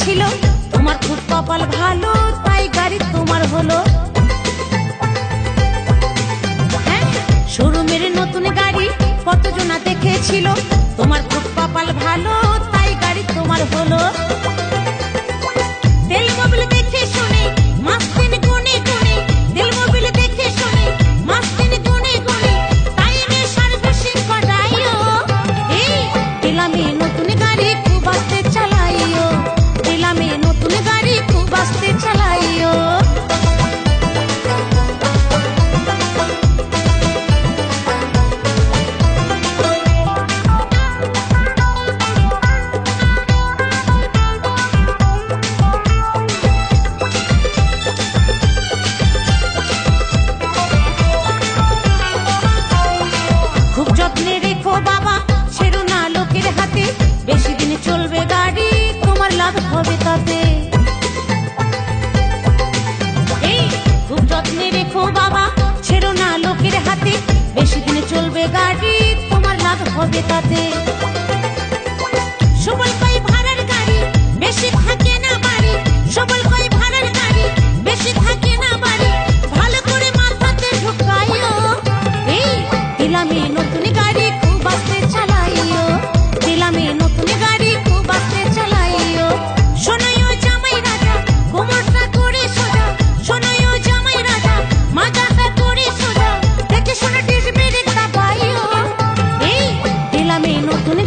দেখেছিল, তোমার খুব কপাল ভালো, তাই গাড়ি তোমার হলো। শোরুমের নতুন গাড়ি কতজনা দেখেছিল, তোমার খুব কপাল ভালো, তাই গাড়ি তোমার হলো। তেল মোবিল দেখে শুনে মাস দিন গুনে গুনে, তেল মোবিল দেখে শুনে মাস দিন গুনে গুনে, টাইমে সার্ভিসিং করাইও। এই দিলামে নতুন গাড়ি খুব আস্তে চালাইও, দিলামে নতুন গাড়ি খুব আস্তে চালাইও। খুব যত্নে রেখো বাবা, ছেড়ো না লোকের হাতে, বেশি দিন চলবে গাড়ি, তোমার লাভ হবে তাতে। এই খুব যত্নে রেখো বাবা, ছেড়ো না লোকের হাতে, বেশি দিন চলবে গাড়ি, তোমার লাভ হবে তাতে। সবল কই ভাড়ার গাড়ি, বেশি থাকে না বাড়ি, সবল কই ভাড়ার গাড়ি, বেশি থাকে না বাড়ি, ভালো করে মাথাতে ঢুকাইও। এই দিলামে নতুন গাড়ি খুব আস্তে চালাইও, দিলামে নতুন গাড়ি খুব আস্তে চালাইও। শোনাইও জামাই রাজা, কোমরটা করে সোজা, শোনাইও জামাই রাজা, মাথাটা করে সোজা, দেখে শোনা ডিস ব্রেকটা পাইও। এই দিলামে নতুন